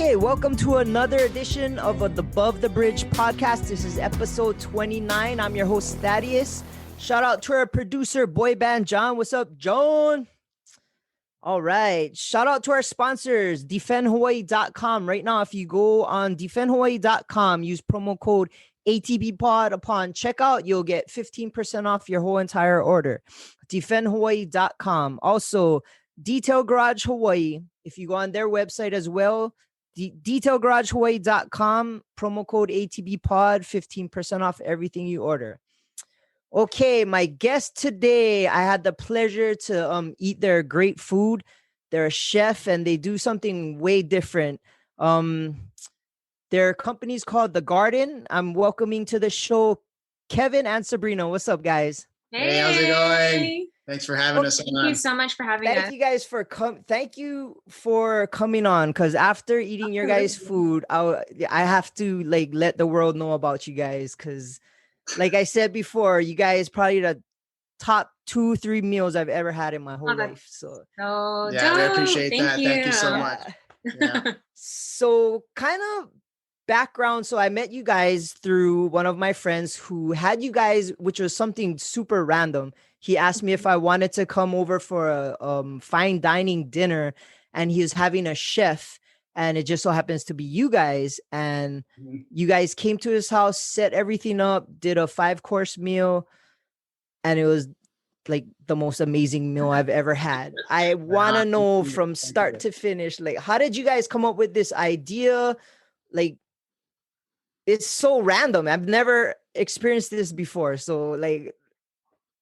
Okay, welcome to another edition of the Above the Bridge podcast. This is episode 29. I'm your host, Thaddeus. Shout out to our producer, boy band John. What's up, John? All right. Shout out to our sponsors, defendhawaii.com. Right now, if you go on defendhawaii.com, use promo code ATBpod upon checkout, you'll get 15% off your whole entire order. Defendhawaii.com. Also, Detail Garage Hawaii. If you go on their website as well, detailgaragehawaii.com, promo code ATBpod, 15% off everything you order. Okay, my guest today, I had the pleasure to eat their great food. They're a chef and they do something way different. Their company's called The Guarden. I'm welcoming to the show Kevin and Sabrina. What's up, guys? Hey, how's it going? Thanks for having us on. Thank you so much for having us. Thank you guys for Thank you for coming on. Because after eating your guys' food, I have to let the world know about you guys. Because, like I said before, you guys probably the top 2-3 meals I've ever had in my whole life. So yeah, we appreciate that. Thank you so much. Yeah. So kind of background. So I met you guys through one of my friends who had you guys, which was something super random. He asked me if I wanted to come over for a fine dining dinner, and he was having a chef, and it just so happens to be you guys. And you guys came to his house, set everything up, did a 5-course meal, and it was like the most amazing meal I've ever had. I want to know from start to finish, how did you guys come up with this idea? It's so random. I've never experienced this before. So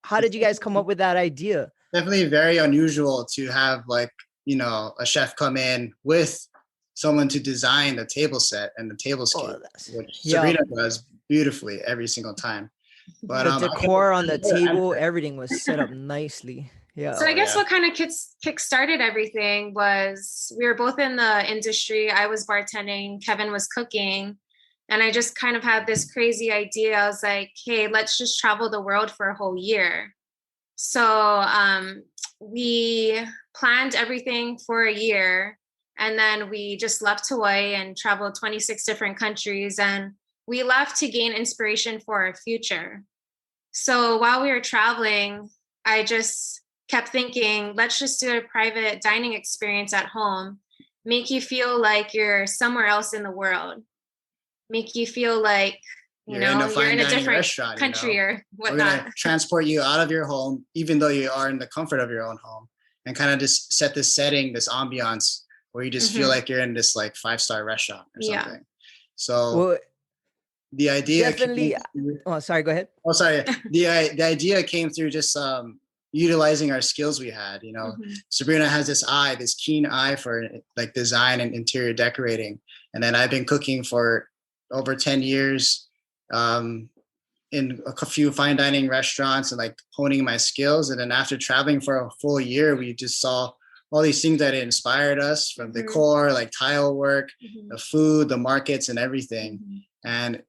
how did you guys come up with that idea? Definitely very unusual to have a chef come in with someone to design the table set and the table scape, which Sabrina does beautifully every single time. But the decor on the table, everything was set up nicely. Yeah. So I guess what kind of kick-started everything was we were both in the industry. I was bartending, Kevin was cooking. And I just kind of had this crazy idea. I was like, hey, let's just travel the world for a whole year. So we planned everything for a year. And then we just left Hawaii and traveled 26 different countries. And we left to gain inspiration for our future. So while we were traveling, I just kept thinking, let's just do a private dining experience at home, make you feel like you're somewhere else in the world. Make you feel like, you're in a different country or whatnot. We're going to transport you out of your home, even though you are in the comfort of your own home, and kind of just set this setting, this ambiance where you just feel like you're in this 5-star restaurant or something. Yeah. So the idea definitely. Sorry, go ahead. The idea came through just utilizing our skills we had. Sabrina has this keen eye for design and interior decorating, and then I've been cooking for over 10 years in a few fine dining restaurants and honing my skills. And then after traveling for a full year, we just saw all these things that inspired us, from decor, tile work, the food, the markets, and everything. And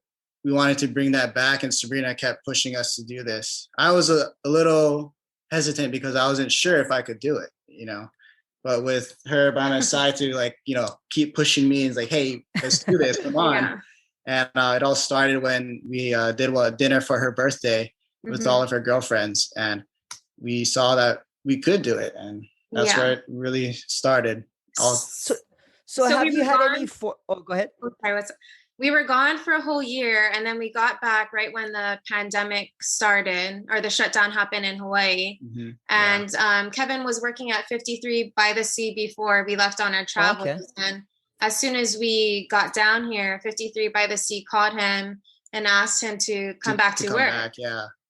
we wanted to bring that back, and Sabrina kept pushing us to do this. I was a little hesitant because I wasn't sure if I could do it, but with her by my side to keep pushing me and hey, let's do this, come on. Yeah. And it all started when we did a dinner for her birthday with all of her girlfriends, and we saw that we could do it, and that's where it really started. So have you had any? Go ahead. We were gone for a whole year, and then we got back right when the pandemic started, or the shutdown happened in Hawaii. And Kevin was working at 53 by the Sea before we left on our travels, and as soon as we got down here, 53 by the Sea called him and asked him to come back to work.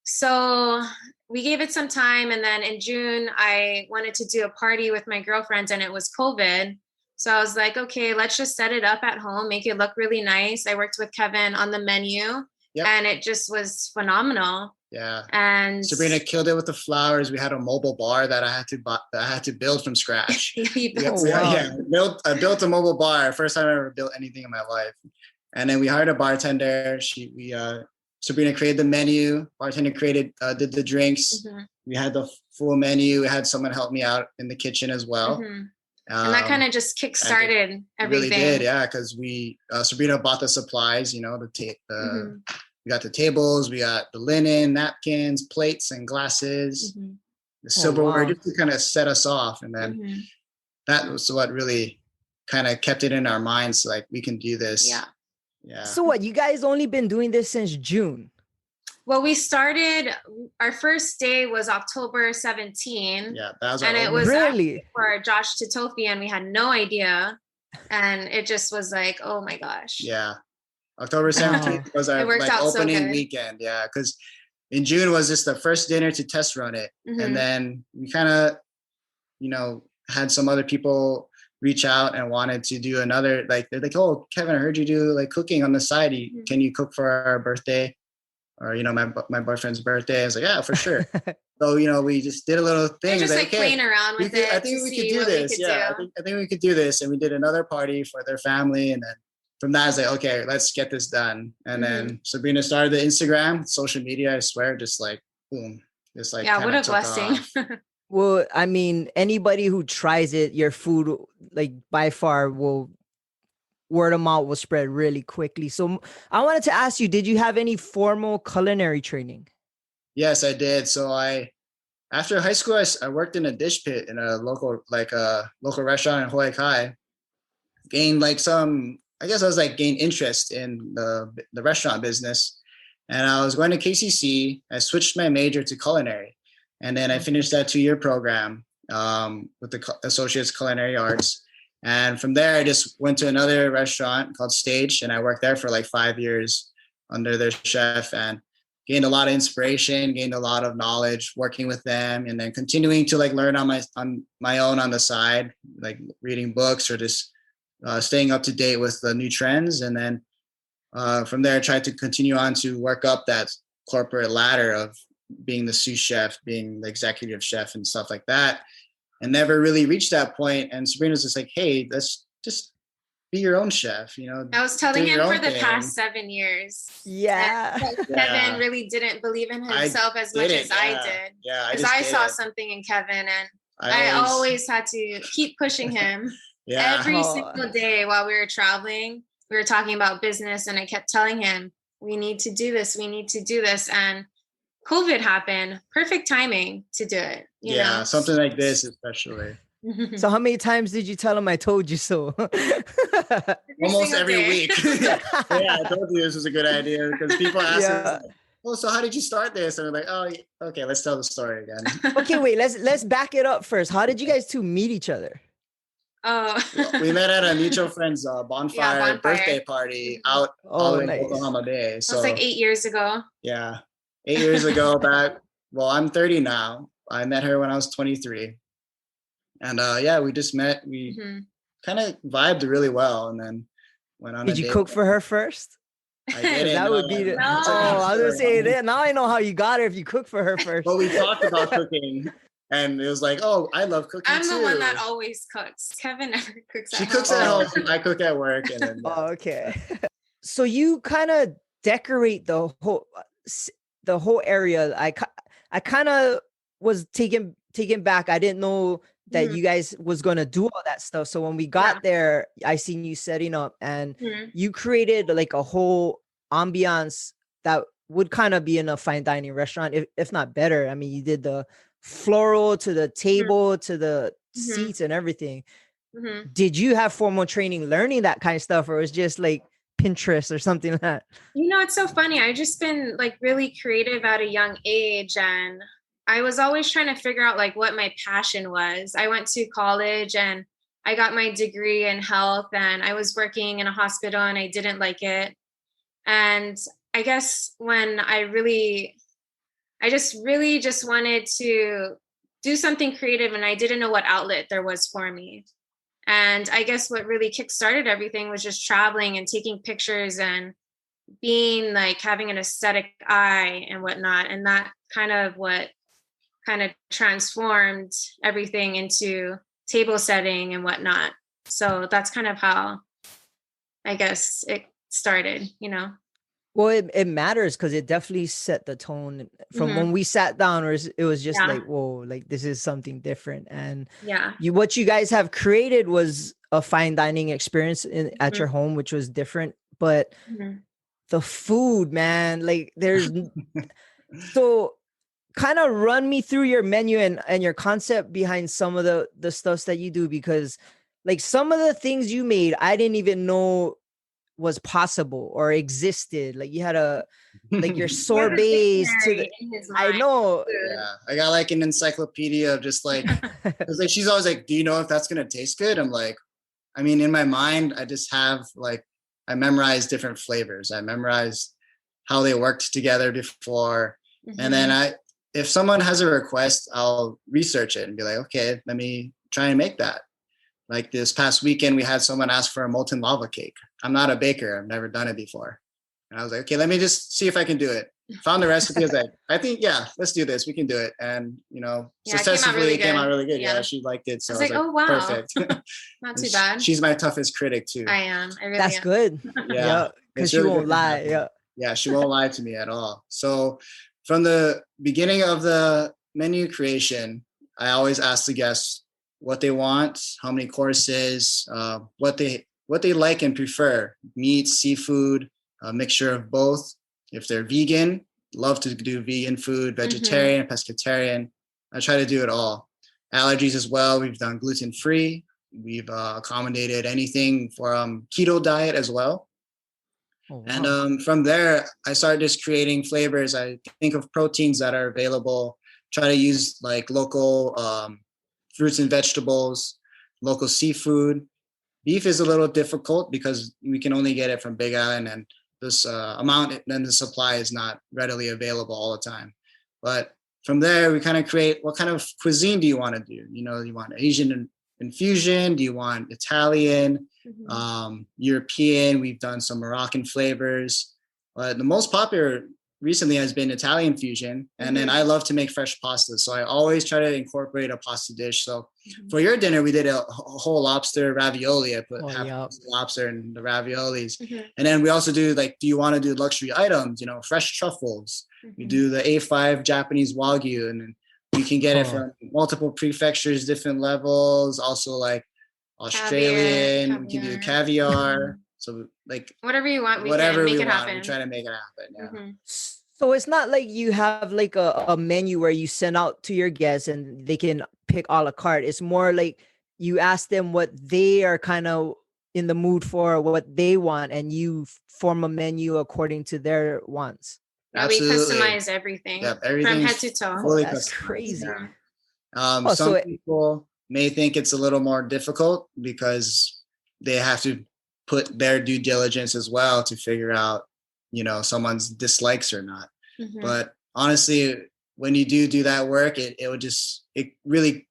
So we gave it some time. And then in June, I wanted to do a party with my girlfriends, and it was COVID. So I was like, okay, let's just set it up at home, make it look really nice. I worked with Kevin on the menu, and it just was phenomenal. Yeah. And Sabrina killed it with the flowers. We had a mobile bar that I had to build from scratch. I built a mobile bar. First time I ever built anything in my life. And then we hired a bartender. Sabrina created the menu. Bartender did the drinks. We had the full menu. We had someone help me out in the kitchen as well. And that kind of just kick-started everything. Really did, yeah, because Sabrina bought the supplies, we got the tables, we got the linen, napkins, plates, and glasses, the silverware, just to kind of set us off. And then that was what really kind of kept it in our minds, like, we can do this. Yeah. So what, you guys only been doing this since June? Well, we started, our first day was October 17. Yeah, that was and it was really for Josh Titofi, and we had no idea. And it just was like, oh my gosh. Yeah. October 17th was our opening weekend. Yeah. Because in June was just the first dinner to test run it. And then we kind of, had some other people reach out and wanted to do another, like, they're like, oh, Kevin, I heard you do like cooking on the side. Can you cook for our birthday? Or, my boyfriend's birthday. I was like, yeah, for sure. So, we just did a little thing. Just like playing around with it. I think we could do this. Yeah, I think we could do this. And we did another party for their family. And then from that, I was like, okay, let's get this done. And then Sabrina started the Instagram, social media, I swear, just like, boom. Just like, yeah, what a blessing. Well, I mean, anybody who tries it, your food, like, by far will, word of mouth will spread really quickly. So I wanted to ask you, did you have any formal culinary training? Yes, I did. So after high school, I worked in a dish pit in a local restaurant in Hawai'i. Gained gained interest in the restaurant business. And I was going to KCC. I switched my major to culinary. And then I finished that 2-year program with the Associate's Culinary Arts. And from there, I just went to another restaurant called Stage, and I worked there for like 5 years under their chef, and gained a lot of inspiration, gained a lot of knowledge working with them, and then continuing to like learn on my own on the side, like reading books or just staying up to date with the new trends. And then from there, I tried to continue on to work up that corporate ladder of being the sous chef, being the executive chef and stuff like that. And never really reached that point. And Sabrina was just like, hey, let's just be your own chef, I was telling him for the past 7 years. Yeah. Kevin really didn't believe in himself as much as I did. Yeah. Because I saw something in Kevin, and I always had to keep pushing him. Every single day while we were traveling, we were talking about business, and I kept telling him, we need to do this. We need to do this. And COVID happened. Perfect timing to do it. You know? Something like this, especially. So how many times did you tell him I told you so? Almost every week. I told you this was a good idea, because people ask us, oh, so how did you start this? And we're like, oh, okay, let's tell the story again. Okay, wait, let's back it up first. How did you guys two meet each other? We met at a mutual friend's bonfire birthday party out in Oklahoma Bay. So it was like 8 years ago. Yeah. 8 years ago back. Well, I'm 30 now. I met her when I was 23. And we just met. We kind of vibed really well, and then went on. Did you cook for her first? I didn't. That would be the. No. Oh, I was gonna say that. Now I know how you got her if you cook for her first. Well, we talked about cooking, and it was like, oh, I love cooking I'm too. the one that always cooks. Kevin never cooks. She cooks at home. I cook at work, and then. Oh, okay. So you kind of decorate the whole area. I kind of was taken back. I didn't know that you guys was going to do all that stuff. So when we got there, I seen you setting up, and you created like a whole ambiance that would kind of be in a fine dining restaurant, if not better. I mean, you did the floral to the table to the seats and everything. Did you have formal training learning that kind of stuff, or was it just like Pinterest or something like that? It's so funny. I've just been like really creative at a young age, and I was always trying to figure out like what my passion was. I went to college and I got my degree in health, and I was working in a hospital, and I didn't like it. And I guess when I just really wanted to do something creative, and I didn't know what outlet there was for me. And I guess what really kickstarted everything was just traveling and taking pictures and being like having an aesthetic eye and whatnot. And that kind of transformed everything into table setting and whatnot. So that's kind of how I guess it started, Well, it matters because it definitely set the tone from when we sat down, or it was just Yeah. like, whoa, like this is something different. And Yeah. what you guys have created was a fine dining experience at your home, which was different. But the food, man, like so kind of run me through your menu and your concept behind some of the stuffs that you do, because like some of the things you made, I didn't even know was possible or existed. Like you had like your He has a sorbets to the, dictionary in his I mind. know. Yeah, I got like an encyclopedia of just like, cause like she's always like, do you know if that's gonna taste good? I'm like, I mean, in my mind, I just have like, I memorized different flavors. I memorized how they worked together before. And then if someone has a request, I'll research it and be like, okay, let me try and make that. Like this past weekend, we had someone ask for a molten lava cake. I'm not a baker. I've never done it before. And I was like, okay, let me just see if I can do it. Found the recipe. I was like, I think, yeah, let's do this. We can do it. And, you know, successfully, it came out really good. Yeah, she liked it. So I was like, oh, wow. Perfect. Not too bad. She's my toughest critic too. I am. I really That's am. good. Yeah. Because she won't lie. Yeah. Yeah, she won't lie to me at all. So from the beginning of the menu creation, I always ask the guests what they want, how many courses, what they like and prefer, meat, seafood, a mixture of both. If they're vegan, love to do vegan food, vegetarian, pescatarian. I try to do it all. Allergies as well. We've done gluten-free. We've accommodated anything from keto diet as well. Oh, wow. And from there, I started just creating flavors. I think of proteins that are available, try to use like local fruits and vegetables, local seafood. Beef is a little difficult because we can only get it from Big Island, and this amount and the supply is not readily available all the time. But from there, we kind of create, what kind of cuisine do you want to do? You know, you want Asian infusion? Do you want Italian, European? We've done some Moroccan flavors. But the most popular recently has been Italian fusion. And then I love to make fresh pasta. So I always try to incorporate a pasta dish. So for your dinner, we did a whole lobster ravioli. I put half lobster in the raviolis. And then we also do like, do you want to do luxury items? You know, fresh truffles. We do the A5 Japanese Wagyu, and then you can get it from multiple prefectures, different levels. Also like Australian, caviar. We can do caviar. So like whatever you want, we try to make it happen. Yeah. So it's not like you have like a menu where you send out to your guests and they can pick a la carte. It's more like you ask them what they are kind of in the mood for, what they want, and you form a menu according to their wants. Yeah, we customize everything, from head to toe. Oh, that's crazy. Yeah. Some people may think it's a little more difficult because they have to put their due diligence as well to figure out, you know, someone's dislikes or not. But honestly, when you do that work, it really,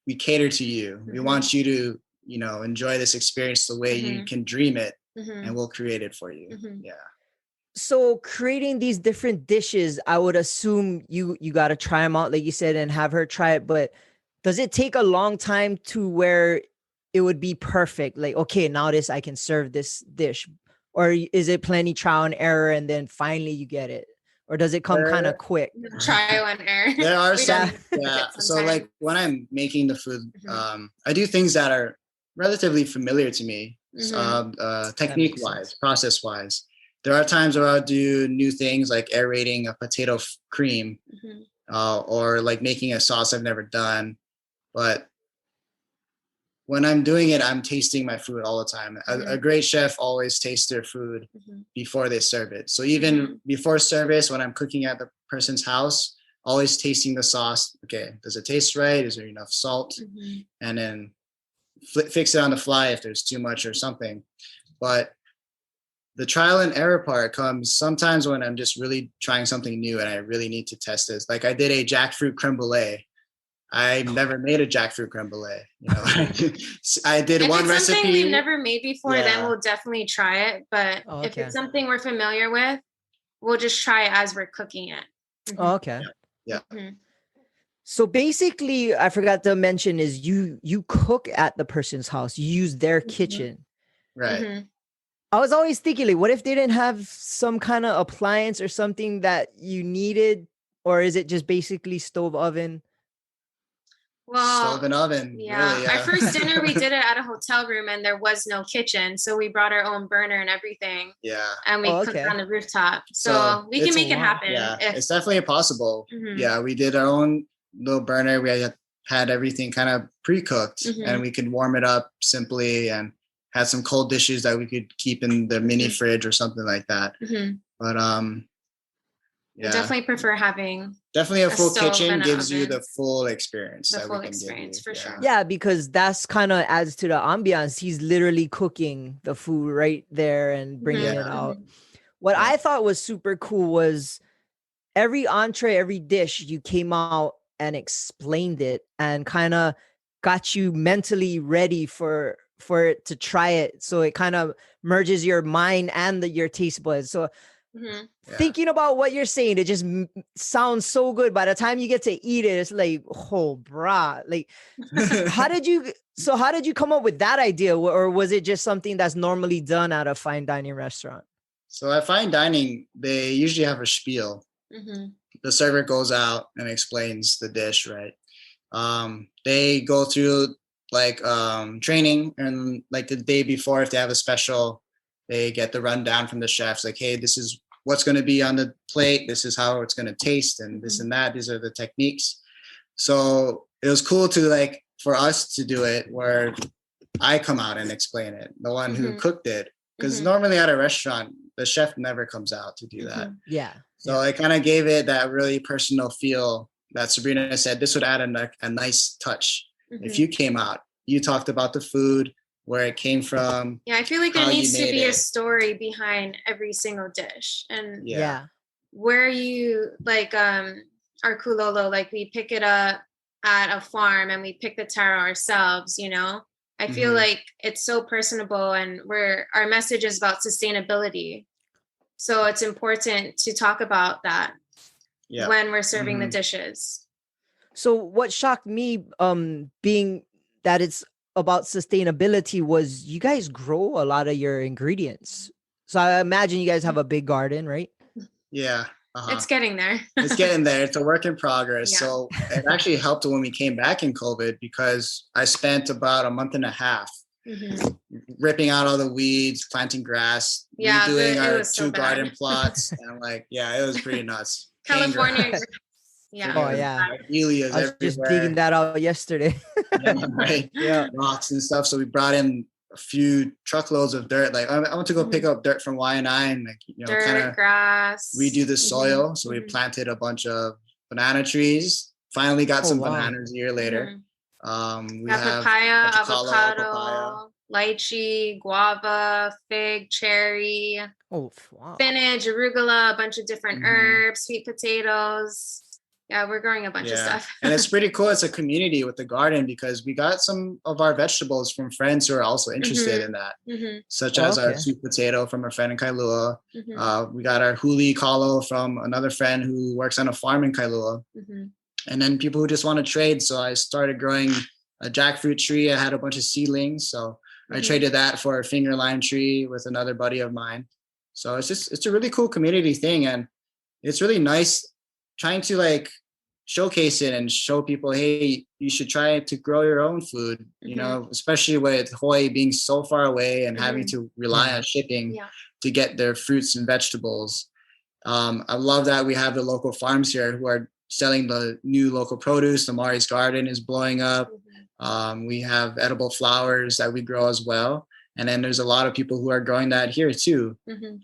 we cater to you. We want you to, you know, enjoy this experience the way you can dream it, and we'll create it for you. Yeah. So creating these different dishes, I would assume you got to try them out, like you said, and have her try it. But does it take a long time to where it would be perfect? Like, okay, now I can serve this dish. Or is it plenty trial and error and then finally you get it? Or does it come kind of quick? Trial and error. There are some, yeah. So like when I'm making the food, I do things that are relatively familiar to me, technique-wise, process-wise. There are times where I'll do new things like aerating a potato cream, or like making a sauce I've never done. But when I'm doing it, I'm tasting my food all the time. A great chef always tastes their food before they serve it. So even before service, when I'm cooking at the person's house, always tasting the sauce. Okay, does it taste right? Is there enough salt? And then fix it on the fly if there's too much or something. But the trial and error part comes sometimes when I'm just really trying something new and I really need to test this. Like I did a jackfruit creme brulee. I never made a jackfruit creme brulee. You know, I did one recipe. If it's something we've never made before, then we'll definitely try it. But if it's something we're familiar with, we'll just try it as we're cooking it. Oh, okay. Yeah. So basically, I forgot to mention is you cook at the person's house. You use their kitchen. Right. I was always thinking, like, what if they didn't have some kind of appliance or something that you needed, or is it just basically stove oven? Well, Stove and oven. yeah. Really, Our yeah. first dinner, we did it at a hotel room and there was no kitchen. So we brought our own burner and everything. Yeah. And we Oh, cooked okay. on the rooftop. So we can it's- make it wow. happen. Yeah, if, it's definitely possible. Mhm. Yeah, we did our own little burner. We had everything kind of pre-cooked, and we could warm it up simply, and had some cold dishes that we could keep in the mini fridge or something like that. But I definitely prefer having definitely a full stove kitchen and a gives you oven. the full experience. The that full we can give experience, you. for sure. Yeah, because that's kind of adds to the ambiance. He's literally cooking the food right there and bringing it out. What I thought was super cool was every entree, every dish, you came out and explained it and kind of got you mentally ready for it to try it. So it kind of merges your mind and your taste buds. So thinking about what you're saying, it just sounds so good. By the time you get to eat it, it's like, oh, brah. Like, how did you come up with that idea? Or was it just something that's normally done at a fine dining restaurant? So at fine dining, they usually have a spiel. The server goes out and explains the dish, right? They go through like training, and like the day before, if they have a special, they get the rundown from the chefs, like, hey, this is what's going to be on the plate, this is how it's going to taste, and this and that, these are the techniques. So it was cool to like for us to do it where I come out and explain it, the one who cooked it, because normally at a restaurant the chef never comes out to do that. So I kind of gave it that really personal feel that Sabrina said this would add a nice touch. If you came out, you talked about the food, where it came from. Yeah, I feel like there needs to be a story behind every single dish. And where you like our kulolo, like we pick it up at a farm and we pick the taro ourselves, you know. I feel like it's so personable, and our message is about sustainability. So it's important to talk about that when we're serving the dishes. So what shocked me, being that it's about sustainability, was you guys grow a lot of your ingredients. So I imagine you guys have a big garden, right? Yeah. It's getting there. It's getting there. It's a work in progress. So it actually helped when we came back in COVID, because I spent about a month and a half ripping out all the weeds, planting grass, redoing our two garden plots. And like, it was pretty nuts. California. Dahlias I was just everywhere. digging that out yesterday. Right. Rocks and stuff. So we brought in a few truckloads of dirt. Like I went to go pick up dirt from Hawai'i and like, kind of grass, redo the soil. So we planted a bunch of banana trees. Finally got some bananas a year later. We have papaya, avocado, lychee, guava, fig, cherry, spinach, arugula, a bunch of different herbs, sweet potatoes. Yeah, we're growing a bunch of stuff. And it's pretty cool. It's a community with the garden, because we got some of our vegetables from friends who are also interested in that, such as our sweet potato from a friend in Kailua. We got our huli kalo from another friend who works on a farm in Kailua. And then people who just want to trade. So I started growing a jackfruit tree. I had a bunch of seedlings. So I traded that for a finger lime tree with another buddy of mine. So it's a really cool community thing. And it's really nice trying to like showcase it and show people, hey, you should try to grow your own food, you know, especially with Hawaii being so far away and having to rely on shipping to get their fruits and vegetables. I love that we have the local farms here who are selling the new local produce. The Mari's Garden is blowing up. We have edible flowers that we grow as well. And then there's a lot of people who are growing that here too.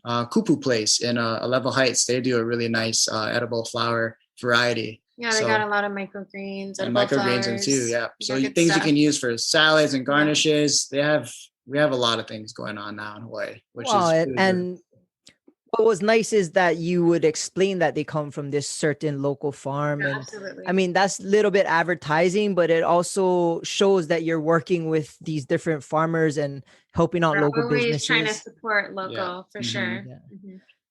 Kupu Place in Level Heights, they do a really nice edible flower variety. Yeah, they got a lot of microgreens and microgreens and too. So things you can use for salads and garnishes. We have a lot of things going on now in Hawaii, which is really and good. What was nice is that you would explain that they come from this certain local farm. And absolutely. I mean, that's a little bit advertising, but it also shows that you're working with these different farmers and helping out local businesses. Trying to support local for sure.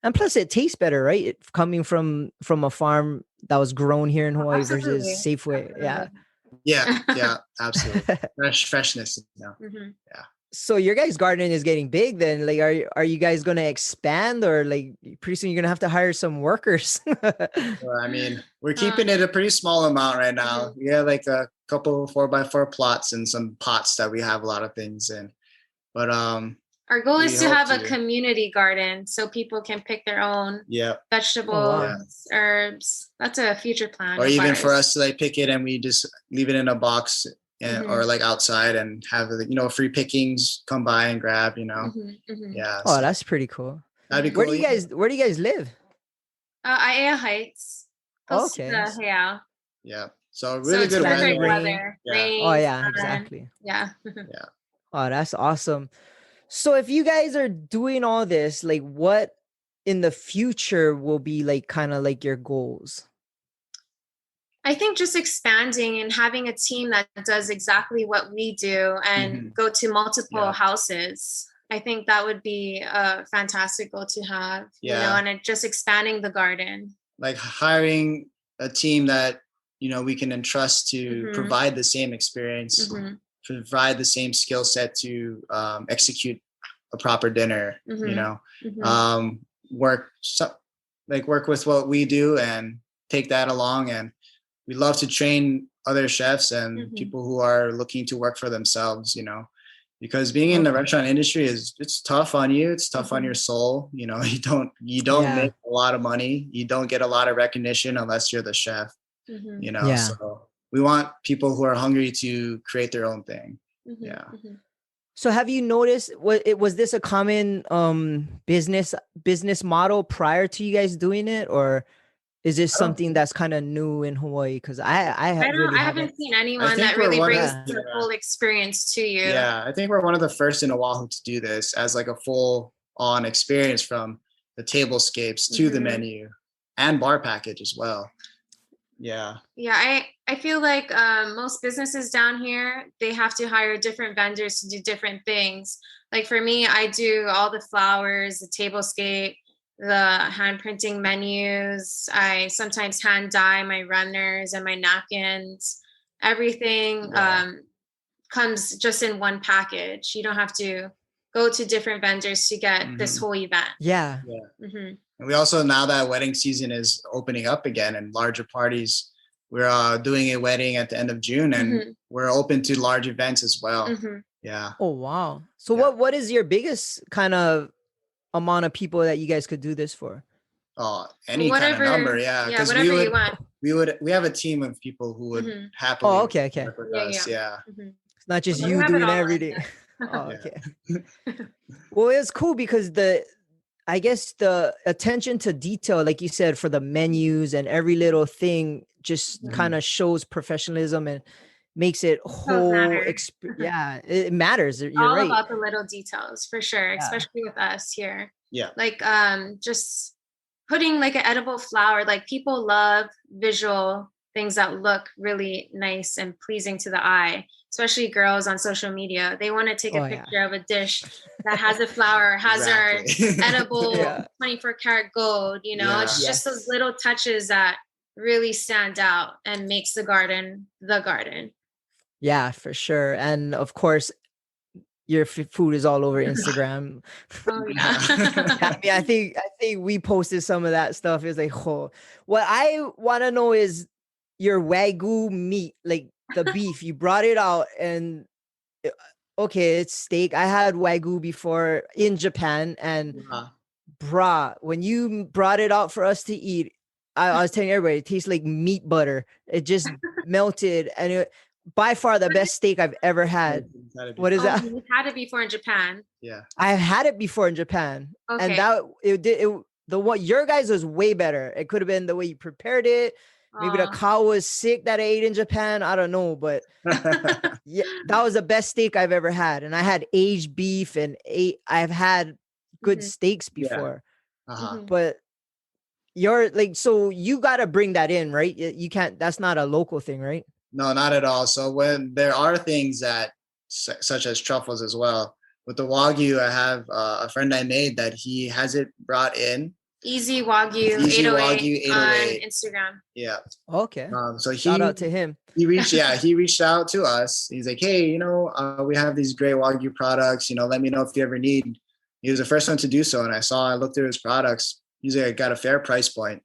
And plus it tastes better, right? Coming from a farm that was grown here in Hawaii versus Safeway. Absolutely. Yeah, absolutely. Freshness. So your guys' garden is getting big then. Like, are you guys gonna expand, or like pretty soon you're gonna have to hire some workers? Well, I mean, we're keeping it a pretty small amount right now. We have like a couple 4x4 plots and some pots that we have a lot of things in. But our goal is to have a community garden so people can pick their own vegetables, herbs. That's a future plan. Or even for us to like pick it and we just leave it in a box or like outside and have, you know, free pickings, come by and grab, you know. Yeah. Oh, so that's pretty cool. That'd be cool. Where do you guys live? Aiea Heights. Okay. Yeah. So really good weather. Yeah. Rain, oh yeah, sun. exactly. Yeah. Yeah. Oh, that's awesome. So if you guys are doing all this, like what in the future will be like kind of like your goals? I think just expanding and having a team that does exactly what we do and go to multiple houses. I think that would be a fantastic goal to have, you know, and just expanding the garden. Like hiring a team that, you know, we can entrust to provide the same experience, provide the same skill set to execute a proper dinner, you know, work with what we do and take that along. And we love to train other chefs and people who are looking to work for themselves, you know, because being in the restaurant industry it's tough on you. It's tough on your soul. You know, you don't make a lot of money. You don't get a lot of recognition unless you're the chef, you know? So we want people who are hungry to create their own thing. So have you noticed, was this a common business model prior to you guys doing it, or is this something that's kind of new in Hawaii? Because I haven't seen anyone that really brings the full experience to you. Yeah, I think we're one of the first in Oahu to do this as like a full-on experience, from the tablescapes to the menu and bar package as well. Yeah. I feel like most businesses down here, they have to hire different vendors to do different things. Like for me, I do all the flowers, the tablescape, the hand printing menus. I sometimes hand dye my runners and my napkins. Everything comes just in one package. You don't have to go to different vendors to get this whole event. Yeah. And we also, now that wedding season is opening up again and larger parties, we're doing a wedding at the end of June, and we're open to large events as well. Yeah. Oh, wow. So what is your biggest kind of amount of people that you guys could do this for? Any kind of number. Yeah. Yeah, whatever you want. We have a team of people who would happily work with us. Yeah. It's not just you doing everything. Okay. Well, it's cool because I guess the attention to detail, like you said, for the menus and every little thing just kind of shows professionalism and makes it whole. It matters. You're all right. about the little details for sure, especially with us here. Yeah. Like just putting like an edible flower, like people love visual things that look really nice and pleasing to the eye. Especially girls on social media, they want to take a picture of a dish that has a flower, has our edible 24 karat gold. You know, it's just those little touches that really stand out and makes the garden the garden. Yeah, for sure. And of course, your food is all over Instagram. Oh yeah. I mean, I think we posted some of that stuff. It's like, what I want to know is your Wagyu meat, like the beef. You brought it out, and it's steak. I had Wagyu before in Japan, and when you brought it out for us to eat, I was telling everybody, it tastes like meat butter. It just melted, and it by far the best steak I've ever had. What is that? You had it before in Japan. Yeah, I've had it before in Japan, and that what your guys was way better. It could have been the way you prepared it. Maybe the cow was sick that I ate in Japan. I don't know, but yeah, that was the best steak I've ever had. And I had aged beef, and I've had good steaks before. But you're like, so you got to bring that in, right? You can't. That's not a local thing, right? No, not at all. So when there are things that, such as truffles as well, with the Wagyu, I have a friend I made that he has it brought in Easy Wagyu Easy 808 Wagyu on 808. Instagram. Yeah. Okay. So Shout out to him. he reached out to us. He's like, hey, we have these great Wagyu products. Let me know if you ever need. He was the first one to do so, and I looked through his products. He's like, got a fair price point,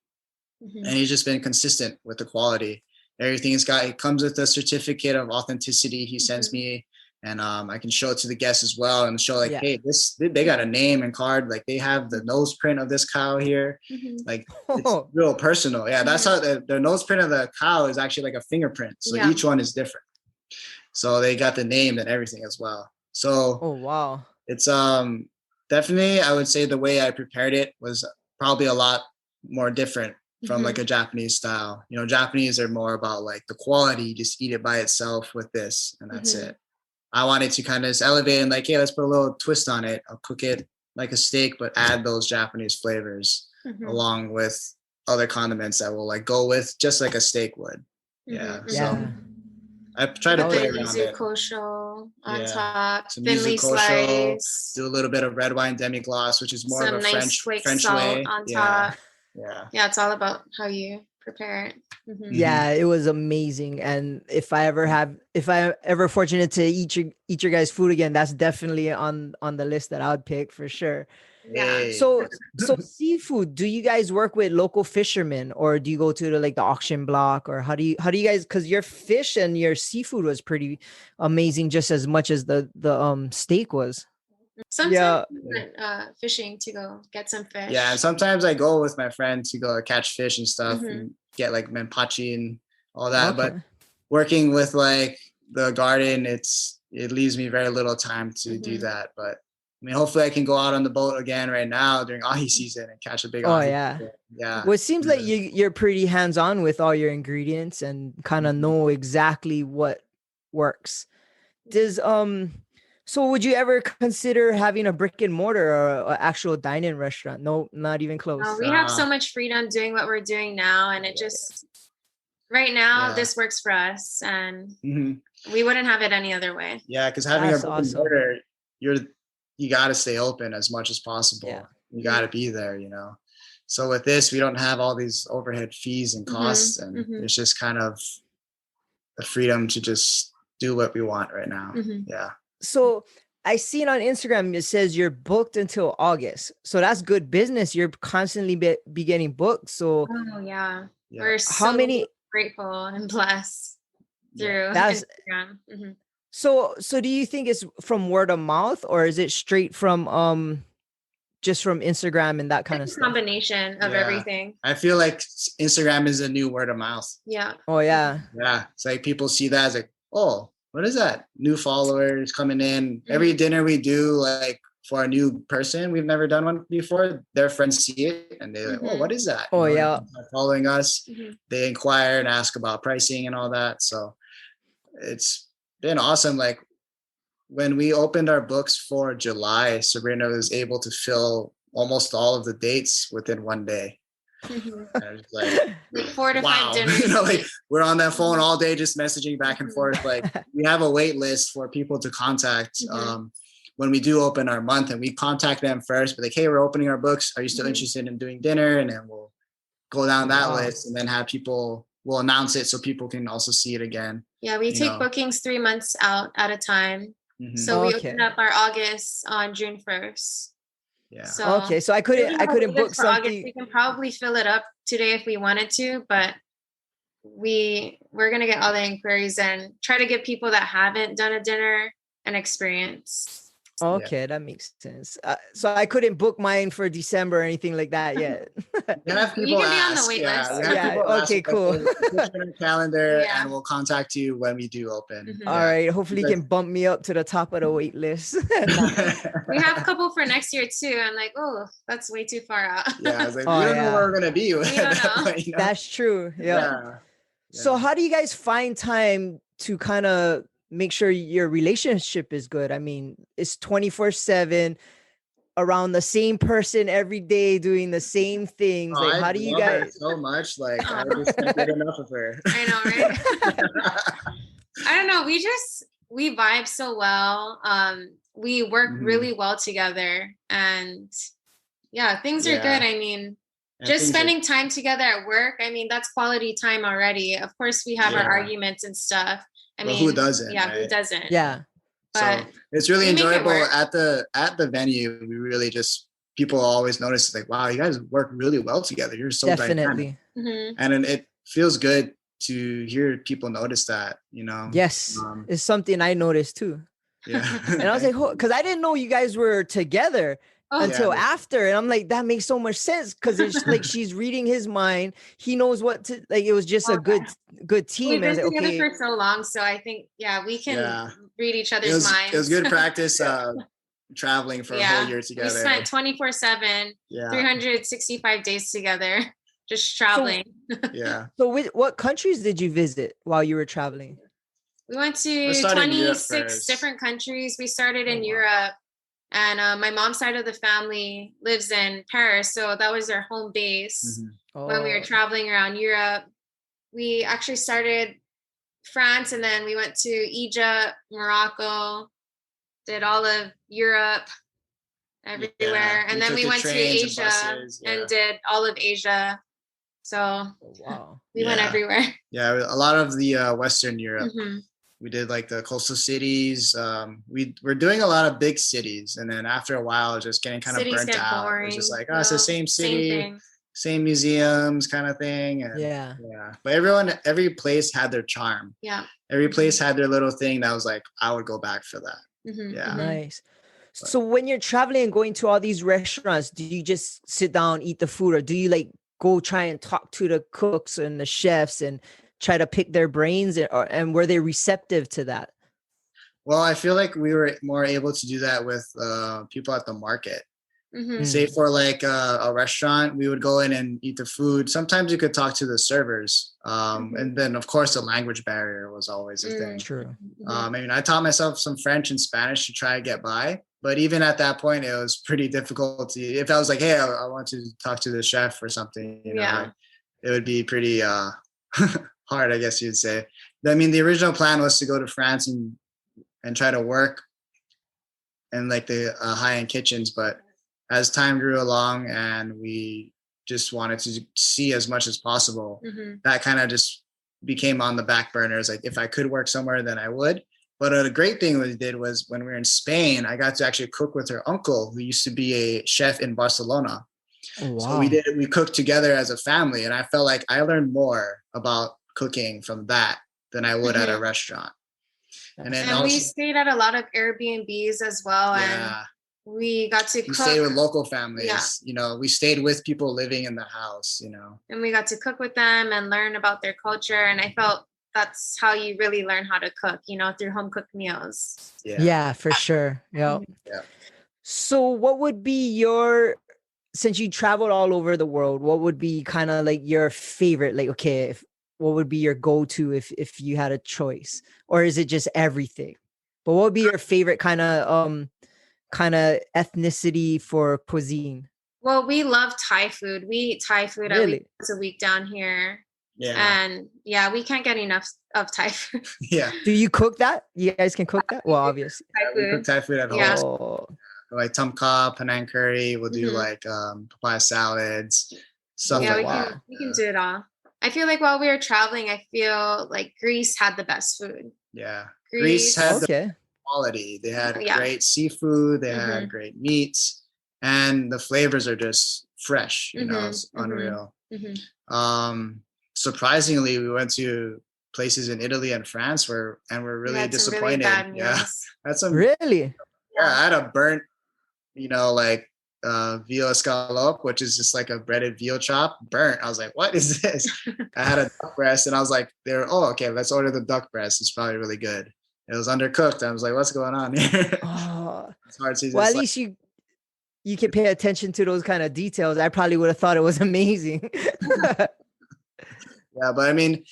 and he's just been consistent with the quality. Everything it comes with a certificate of authenticity he sends me, and I can show it to the guests as well and show hey, they got a name and card, like they have the nose print of this cow here, like it's real personal. Yeah, that's how the nose print of the cow is actually like a fingerprint, so each one is different. So they got the name and everything as well. So wow, it's definitely, I would say the way I prepared it was probably a lot more different from like a Japanese style. Japanese are more about like the quality, you just eat it by itself with this and that's it. I wanted to kind of just elevate and like, hey, let's put a little twist on it. I'll cook it like a steak, but add those Japanese flavors along with other condiments that will like go with just like a steak would. So I try to play around it. Kosho on top, some thinly sliced. Do a little bit of red wine demi-glace, which is more of a nice French salt way. On top. Yeah, it's all about how you prepare it. Yeah, it was amazing. And if I ever fortunate to eat your guys' food again, that's definitely on the list that I would pick for sure. Yeah. So seafood, do you guys work with local fishermen, or do you go to the auction block, or how do you guys, because your fish and your seafood was pretty amazing just as much as the steak was. Sometimes we went fishing to go get some fish. Yeah, and sometimes I go with my friend to go catch fish and stuff and get like menpachi and all that. But working with like the Guarden, it leaves me very little time to do that. But I mean, hopefully I can go out on the boat again right now during ahi season and catch a big ahi. Yeah. Well, it seems like you're pretty hands-on with all your ingredients and kind of know exactly what works. Does so would you ever consider having a brick and mortar or an actual dine-in restaurant? No, not even close. We have so much freedom doing what we're doing now, and it just right now this works for us, and we wouldn't have it any other way. Yeah, because having a brick and mortar, you got to stay open as much as possible. Yeah. You got to be there, So with this, we don't have all these overhead fees and costs, and it's just kind of the freedom to just do what we want right now. Yeah. So I see it on Instagram. It says you're booked until August. So that's good business. You're constantly be getting booked. So we're so grateful and blessed through Instagram. So do you think it's from word of mouth, or is it straight from just from Instagram and that kind of stuff? Combination of everything. I feel like Instagram is a new word of mouth. Yeah. Oh yeah. Yeah. It's like people see that as like, oh, what is that? New followers coming in. Every dinner we do, like for a new person, we've never done one before, their friends see it and they're like, oh, what is that? Oh, yeah. Following us. They inquire and ask about pricing and all that. So it's been awesome. Like when we opened our books for July, Sabrina was able to fill almost all of the dates within one day. I was like 4 to 5 dinners. Like we're on that phone all day, just messaging back and forth. Like we have a wait list for people to contact when we do open our month, and we contact them first. But like, hey, we're opening our books. Are you still interested in doing dinner? And then we'll go down that list, and then we'll announce it so people can also see it again. Yeah, we take bookings 3 months out at a time. So we open up our August on June 1st. Yeah. So, so I couldn't book something. August. We can probably fill it up today if we wanted to, but we're gonna get all the inquiries and try to get people that haven't done a dinner an experience. Okay, that makes sense. So I couldn't book mine for December or anything like that yet. You have people can be on the wait list. Okay, cool. Put your calendar and we'll contact you when we do open. All right. Hopefully you can bump me up to the top of the wait list. We have a couple for next year too. I'm like, oh, that's way too far out. Yeah, I was like, we don't know where we're gonna be. We don't know. Point, That's true. Yeah. So how do you guys find time to kind of make sure your relationship is good? I mean, it's 24/7 around the same person every day doing the same things. Like, how do you guys? So much, like I just can't get enough of her. I know, right? I don't know. We vibe so well. We work really well together, and things are good. I mean, just spending time together at work. I mean, that's quality time already. Of course, we have our arguments and stuff. I mean, who doesn't? Yeah, right? who doesn't? Yeah. But so it's really enjoyable at the venue. We really just, people always notice like, wow, you guys work really well together. You're so definitely dynamic. And it feels good to hear people notice that, you know. Yes, it's something I noticed too. Yeah. And I was like, because I didn't know you guys were together until after, and I'm like, that makes so much sense, because it's like she's reading his mind. He knows what to like. It was just a good team. We've been and together for so long, so I think we can read each other's minds. It was good practice. Traveling for a whole year together. We spent 24/7, 365 days together, just traveling. So what countries did you visit while you were traveling? We went to 26 different countries. We started in Europe, and my mom's side of the family lives in Paris, so that was their home base. When we were traveling around Europe. We actually started France, and then we went to Egypt, Morocco, did all of Europe, everywhere. And then we went to Asia and did all of Asia. So we went everywhere. Yeah, a lot of the Western Europe. We did like the coastal cities. We're doing a lot of big cities. And then after a while, just getting kind of burnt out. Boring. It's just like, it's the same city, same museums kind of thing. And but every place had their charm. Yeah. Every place had their little thing that was like, I would go back for that. Nice. So when you're traveling and going to all these restaurants, do you just sit down, eat the food, or do you like go try and talk to the cooks and the chefs and try to pick their brains, and were they receptive to that? Well, I feel like we were more able to do that with people at the market. Say for like a restaurant, we would go in and eat the food. Sometimes you could talk to the servers. And then of course the language barrier was always a thing. True. I mean, I taught myself some French and Spanish to try to get by, but even at that point, it was pretty difficult. If I was like, hey, I want to talk to the chef or something, you know, like, it would be pretty hard, I guess you'd say. I mean, the original plan was to go to France and try to work in like the high-end kitchens, but as time grew along and we just wanted to see as much as possible, that kind of just became on the back burners. Like if I could work somewhere, then I would. But a great thing we did was when we were in Spain, I got to actually cook with her uncle, who used to be a chef in Barcelona. So we cooked together as a family, and I felt like I learned more about cooking from that than I would at a restaurant. And then we stayed at a lot of Airbnbs as well. And we got to cook. We stayed with local families. You know, we stayed with people living in the house, you know. And we got to cook with them and learn about their culture. And I felt that's how you really learn how to cook, you know, through home cooked meals. Yeah, for sure. Yeah. So what would be since you traveled all over the world, what would be kind of like your favorite, like, okay, what would be your go-to if you had a choice, or is it just everything? But what would be your favorite kind of ethnicity for cuisine? Well, we love Thai food. We eat Thai food at least once a week down here. And we can't get enough of Thai food. Do you cook that? You guys can cook that? Well, obviously. We cook Thai food at home. Like tom kha, Penang curry. We'll do like papaya salads, stuff like that. We can do it all. I feel like while we were traveling, I feel like Greece had the best food. Yeah. Greece had the quality. They had great seafood. They had great meats. And the flavors are just fresh. You know, it's unreal. Surprisingly, we went to places in Italy and France and we're really disappointed. Really That's some really. I had a burnt, you know, like veal escalope, which is just like a breaded veal chop, burnt. I was like, what is this? I had a duck breast, and I was like, okay, let's order the duck breast. It's probably really good. It was undercooked. I was like, what's going on here? It's hard to at least you can pay attention to those kind of details. I probably would have thought it was amazing. Yeah, but I mean,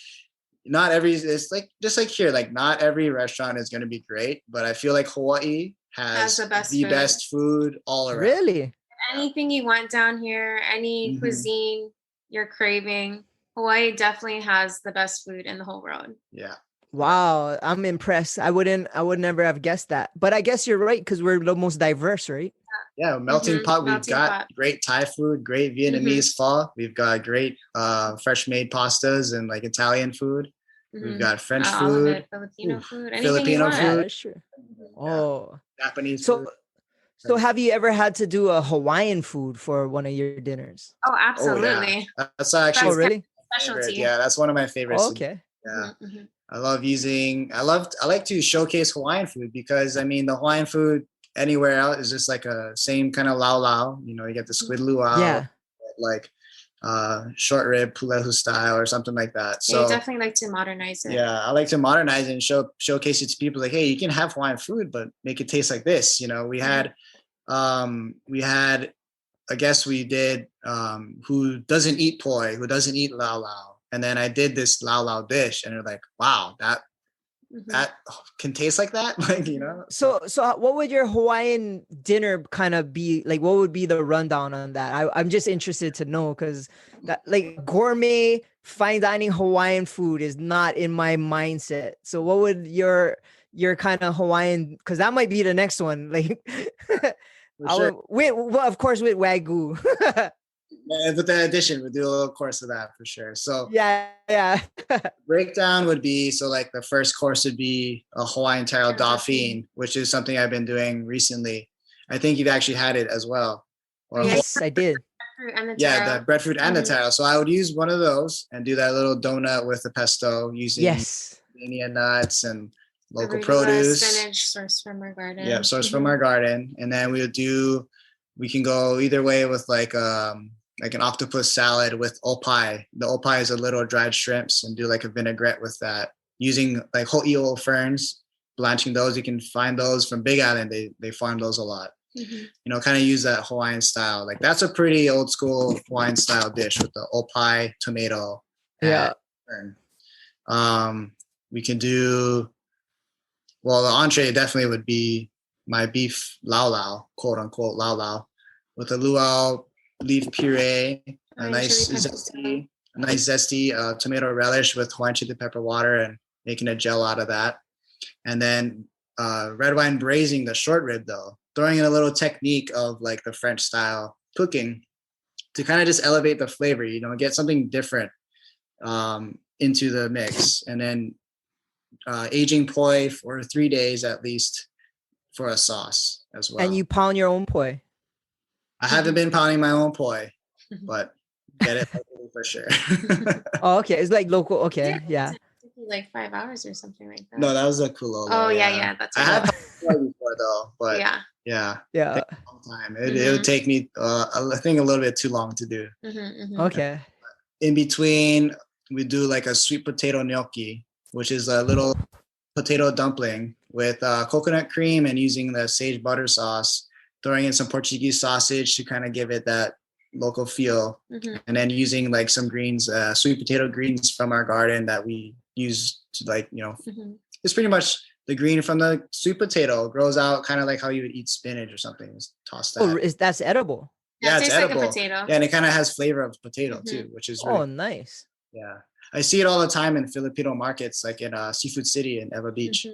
it's like just like here, like not every restaurant is going to be great, but I feel like Hawaii has the best food all around. Really? Anything you want down here, any cuisine you're craving, Hawaii definitely has the best food in the whole world. Yeah. Wow, I'm impressed. I would never have guessed that. But I guess you're right because we're the most diverse, right? Yeah, melting pot. We've Melting got pot. great Thai food, great Vietnamese pho. We've got great fresh made pastas and like Italian food. We've got French All of food, it, Filipino oof, food, anything you Filipino want. Yeah, food, that's true. yeah, Oh, Japanese so food. so have you ever had to do a Hawaiian food for one of your dinners? Oh, Oh yeah, absolutely. that's actually Oh, That's kind really? of my favorite. specialty. Yeah, that's one of my favorites. Oh, To do. okay. Yeah. Mhm. I like to showcase Hawaiian food because I mean the Hawaiian food anywhere else is just like a same kind of lao lao. You know, you get the squid luau, Yeah. like short rib pulehu style or something like that. Yeah, you So definitely like to modernize it. yeah, I like to modernize it and showcase it to people like, hey, you can have Hawaiian food, but make it taste like this. You know, we had a guest we did who doesn't eat poi, who doesn't eat lao lao. And then I did this lao lao dish and they're like, wow, that can taste like that. Like, you know. So what would your Hawaiian dinner kind of be like? What would be the rundown on that? I'm just interested to know because that like gourmet fine dining Hawaiian food is not in my mindset. So what would your kind of Hawaiian, because that might be the next one. Like For sure. well, of course with Wagyu. And with the addition, we'll do a little course of that for sure. So Yeah. breakdown would be, so like the first course would be a Hawaiian taro dauphine, which is something I've been doing recently. I think you've actually had it as well. Or Yes, I did. And the yeah, taro. the breadfruit and the taro. So I would use one of those and do that little donut with the pesto using Yes. macadamia nuts and local Arugula, produce. Spinach sourced from our garden. Yeah, sourced from our garden. And then we can go either way with like an octopus salad with opai. The opai is a little dried shrimps and do like a vinaigrette with that using like ho'i'o ferns, blanching those. You can find those from Big Island. They farm those a lot. You know, kind of use that Hawaiian style. Like that's a pretty old school Hawaiian style dish with the opai, tomato, and fern. We can do, well, the entree definitely would be my beef lao lao, quote unquote lao lao, with a luau leaf puree, a nice zesty tomato relish with Hawaiian chili pepper water and making a gel out of that. And then red wine braising the short rib though, throwing in a little technique of like the French style cooking to kind of just elevate the flavor, you know, get something different into the mix. And then aging poi for 3 days at least for a sauce as well. And you pound your own poi. I haven't been pounding my own poi, but get it for sure. Oh, okay. It's like local. Okay. Yeah. Like 5 hours or something like that. No, that was a kulolo. Oh yeah. That's I have pounded before though, but yeah. A long time. It would take me, I think, a little bit too long to do. Okay. In between, we do like a sweet potato gnocchi, which is a little potato dumpling with coconut cream and using the sage butter sauce, throwing in some Portuguese sausage to kind of give it that local feel. And then using like some greens, sweet potato greens from our garden that we use to like, you know, it's pretty much the green from the sweet potato grows out kind of like how you would eat spinach or something. Just toss that. Oh, that's edible? Yeah, it's edible. Like a potato. Yeah, and it kind of has flavor of potato too, which is really nice. Yeah. I see it all the time in Filipino markets, like in Seafood City in Eva Beach.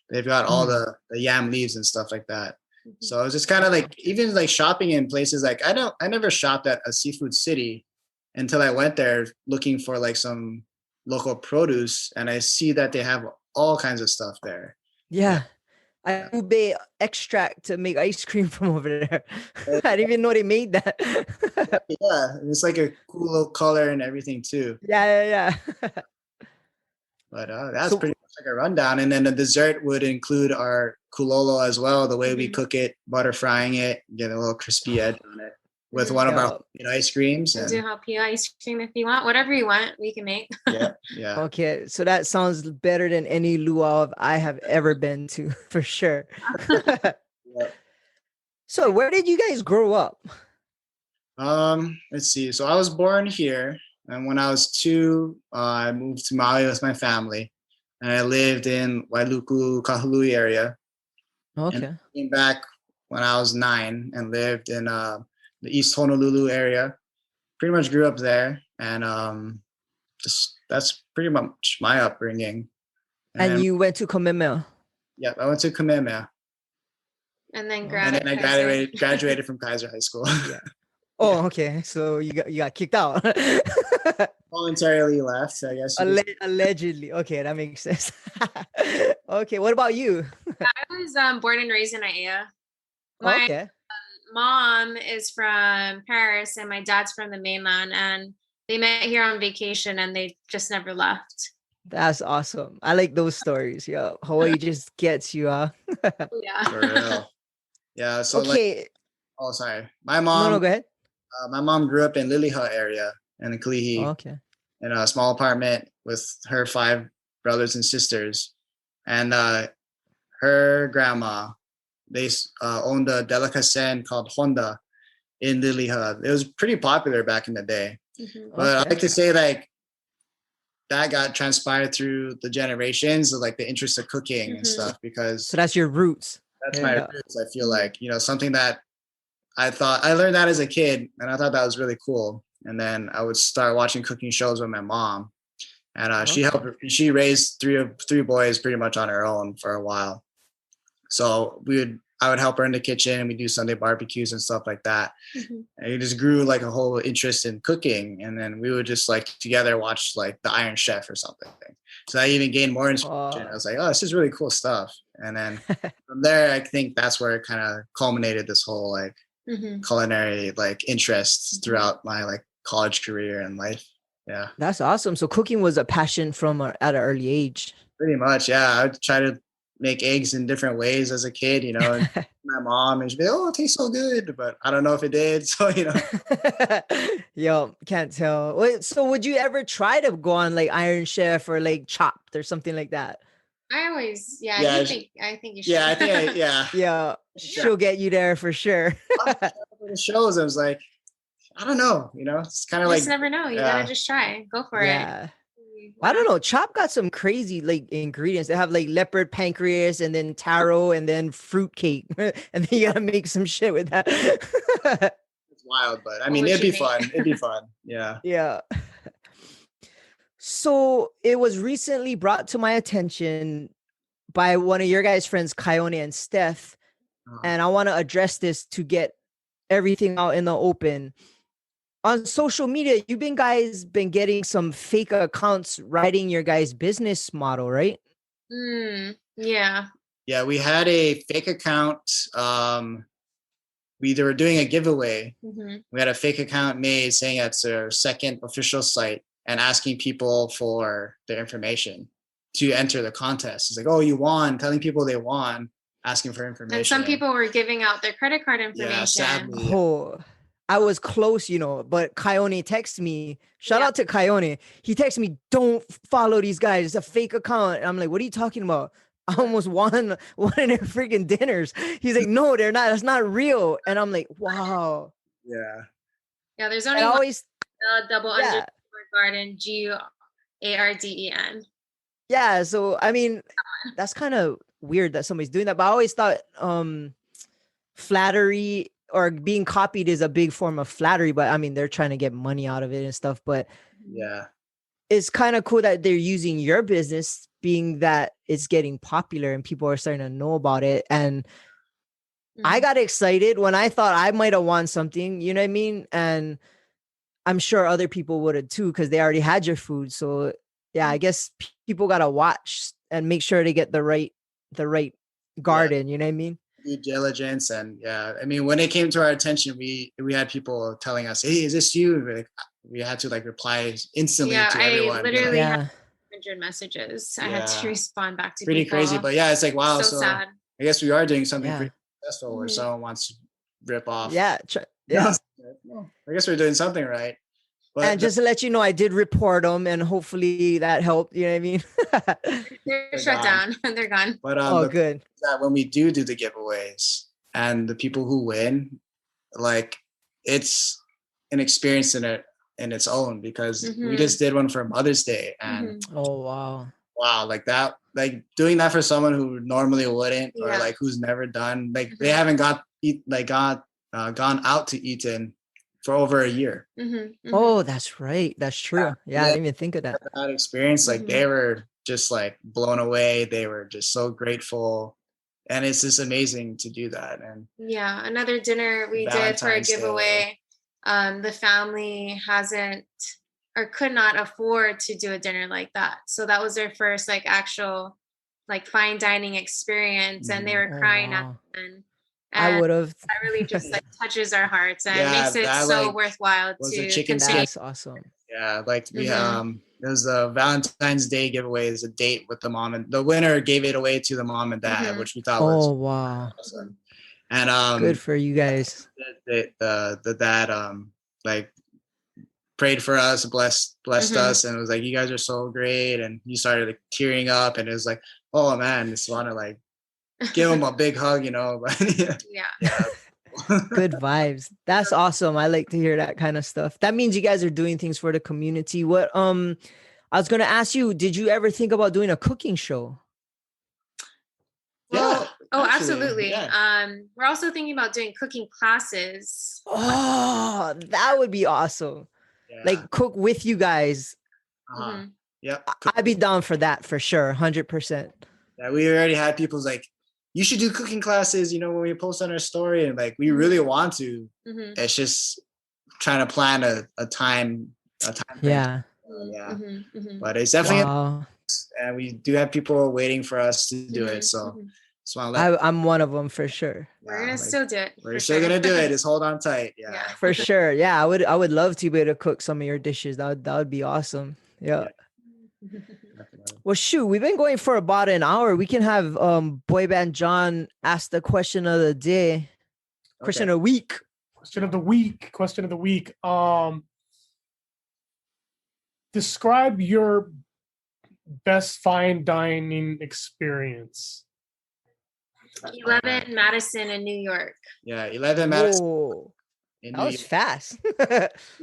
They've got all the yam leaves and stuff like that. So it's just kind of like, even like shopping in places like, I never shopped at a Seafood City until I went there looking for like some local produce, and I see that they have all kinds of stuff there. Yeah. I ube extract to make ice cream from over there. I didn't even know they made that. Yeah, it's like a cool little color and everything too. Yeah. But that's pretty much like a rundown. And then the dessert would include our kulolo as well, the way we cook it, butter frying it, get a little crispy edge on it with one of our ice creams. And do jalapeno ice cream if you want. Whatever you want, we can make. Yeah. Okay, so that sounds better than any luau I have ever been to, for sure. So where did you guys grow up? Let's see. So I was born here. And when I was 2, I moved to Maui with my family. And I lived in Wailuku, Kahului area. Okay. And I came back when I was 9 and lived in the East Honolulu area. Pretty much grew up there. And that's pretty much my upbringing. And you went to Kamehameha. Yeah, I went to Kamehameha. And then I graduated from Kaiser High School. Yeah. Oh, okay. So you got kicked out. Voluntarily left, I guess. Allegedly. Okay, that makes sense. Okay, what about you? I was born and raised in Aiea. My mom is from Paris and my dad's from the mainland, and they met here on vacation and they just never left. That's awesome. I like those stories. Yeah, Hawaii just gets you, Yeah. For real. Yeah. So okay. Sorry. My mom. No, go ahead. My mom grew up in Liliha area in the Kalihi. Okay. In a small apartment with her 5 brothers and sisters, and her grandma. They owned a delicatessen called Honda in Liliha. It was pretty popular back in the day. But I like to say like that got transpired through the generations of like the interest of cooking and stuff, because so that's your roots. That's my roots. I feel like, something that I learned that as a kid, and I thought that was really cool. And then I would start watching cooking shows with my mom, and she raised three boys pretty much on her own for a while. So I would help her in the kitchen, and we do Sunday barbecues and stuff like that. And it just grew like a whole interest in cooking. And then we would just like together watch like the Iron Chef or something. So I even gained more inspiration. I was like, oh, this is really cool stuff. And then from there, I think that's where it kind of culminated this whole like culinary like interests throughout my like college career and life. Yeah. That's awesome. So cooking was a passion from at an early age. Pretty much. Yeah. I would try to make eggs in different ways as a kid, and my mom, and she'd be, oh, it tastes so good, but I don't know if it did. So, Yo, can't tell. Wait, so would you ever try to go on like Iron Chef or like Chopped or something like that? I think you should. Yeah, she'll get you there for sure. The shows, I was like, I don't know, it's kind of like, just never know. You gotta just try, go for it. I don't know. Chop got some crazy like ingredients. They have like leopard pancreas and then taro and then fruit cake, and then you gotta make some shit with that. It's wild, but I mean, it'd be fun. It'd be fun. Yeah. Yeah. So it was recently brought to my attention by one of your guys' friends, Kione and Steph, and I want to address this to get everything out in the open. On social media, you've been getting some fake accounts writing your guys' business model, right? Yeah. Yeah, we had a fake account. We were doing a giveaway. We had a fake account made saying it's our second official site and asking people for their information to enter the contest. It's like, oh, you won, telling people they won, asking for information. And some people were giving out their credit card information. Yeah, sadly. Oh, I was close, but Kione texted me. Shout out to Kione. He texted me, don't follow these guys. It's a fake account. And I'm like, what are you talking about? I almost won one of their freaking dinners. He's like, no, they're not. That's not real. And I'm like, wow. Yeah. Yeah, there's only double underscore Guarden, GUARDEN. Yeah, so I mean, that's kind of weird that somebody's doing that. But I always thought flattery or being copied is a big form of flattery, but I mean, they're trying to get money out of it and stuff, but yeah, it's kind of cool that they're using your business, being that it's getting popular and people are starting to know about it. And I got excited when I thought I might have won something, you know what I mean? And I'm sure other people would have too, because they already had your food. So yeah, I guess people got to watch and make sure they get the right garden, you know what I mean? Due diligence. And yeah, I mean, when it came to our attention, we had people telling us, hey, is this you? We had to like reply instantly to everyone. I literally had 100 messages. I had to respond back to pretty people. Crazy, but yeah, it's like, wow. So sad. I guess we are doing something pretty successful where someone wants to rip off. Yeah. I guess we're doing something right. But and just to let you know, I did report them, and hopefully that helped. You know what I mean? They're shut down. They're gone. But good. That when we do the giveaways and the people who win, like it's an experience in its own, because we just did one for Mother's Day, and wow, like that, like doing that for someone who normally wouldn't, or like who's never done, like they haven't gone out to eat in for over a year. Oh, that's right. That's true. Yeah, I didn't even think of that. That experience, like they were just like blown away. They were just so grateful. And it's just amazing to do that. And yeah, another dinner we did for a giveaway. The family hasn't or could not afford to do a dinner like that. So that was their first like actual like fine dining experience, and they were crying at the end. I would have. That really just like touches our hearts and Yeah, makes it that, so like, worthwhile was to a chicken continue. That's awesome. Yeah, like we it was the Valentine's Day giveaway. Is a date with the mom, and the winner gave it away to the mom and dad, which we thought was awesome. And good for you guys. The dad like prayed for us, blessed us, and it was like, you guys are so great. And he started like tearing up, and it was like, oh man, just want to like give him a big hug, you know. But yeah. Good vibes. That's awesome. I like to hear that kind of stuff. That means you guys are doing things for the community. What I was gonna ask you, did you ever think about doing a cooking show? Well, absolutely. Yeah. We're also thinking about doing cooking classes. Oh, that would be awesome. Yeah. Like cook with you guys. Yep. I'd be down for that for sure. 100%. Yeah, we already had people's like, you should do cooking classes, you know, when we post on our story, and like we really want to. It's just trying to plan a time frame. Yeah. But it's definitely and we do have people waiting for us to do it. So I'm one of them for sure. We're gonna still do it. We're still gonna do it. Just hold on tight. Yeah. For sure. Yeah, I would love to be able to cook some of your dishes. That would be awesome. Yeah. Well, shoot, we've been going for about an hour. We can have Boy Band John ask the question of the day. Question of the week. Question of the week. Describe your best fine dining experience. 11 Madison in New York. Yeah, 11 Madison. Whoa. That was fast. We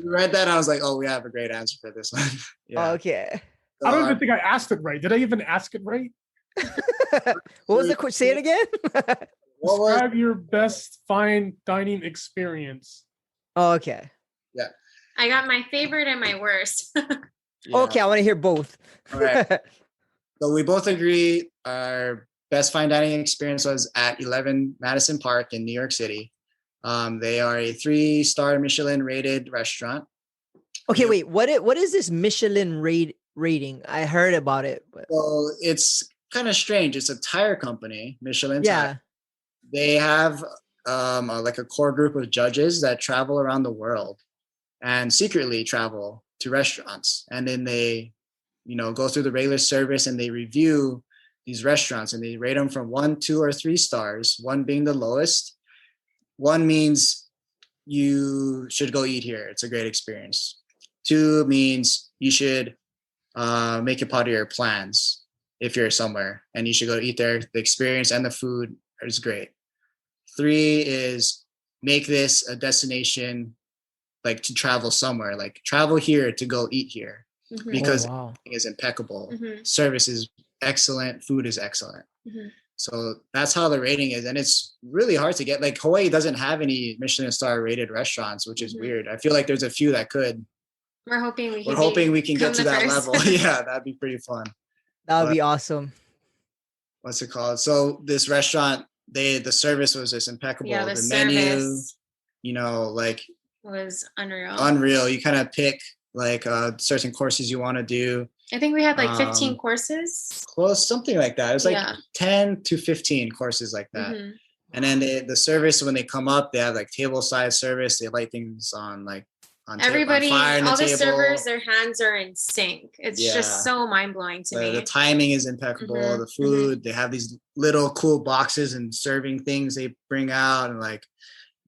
read that, and I was like, oh, we have a great answer for this one. Yeah. Okay. So I don't even think I asked it right. Did I even ask it right? What was the question? Say it again. Describe your best fine dining experience. Oh, okay. Yeah. I got my favorite and my worst. Okay, I want to hear both. All right. So we both agree our best fine dining experience was at 11 Madison Park in New York City. They are a 3-star Michelin rated restaurant. Okay, wait. What is this Michelin rating? I heard about it. But... Well, it's kind of strange. It's a tire company, Michelin. Yeah. Tire. They have like a core group of judges that travel around the world and secretly travel to restaurants, and then they, go through the regular service and they review these restaurants and they rate them from 1, 2, or 3 stars. 1 being the lowest. 1 means you should go eat here. It's a great experience. 2 means you should make it part of your plans if you're somewhere and you should go eat there. The experience and the food is great. 3 is make this a destination, like to travel somewhere, like travel here to go eat here, because it is impeccable. Service is excellent. Food is excellent. So that's how the rating is. And it's really hard to get. Like Hawaii doesn't have any Michelin star rated restaurants, which is weird. I feel like there's a few that could. We're hoping we can get to that level. Yeah, that'd be pretty fun. That would be awesome. What's it called? So this restaurant, the service was just impeccable. Yeah, the menu, like was unreal. Unreal. You kind of pick like certain courses you want to do. I think we had like 15 courses. Close, something like that. It was like 10 to 15 courses like that. And then the service, when they come up, they have like table side service. They light things on like everybody, on all the table. Servers, their hands are in sync. It's just so mind blowing to me. The timing is impeccable. The food, they have these little cool boxes and serving things they bring out, and like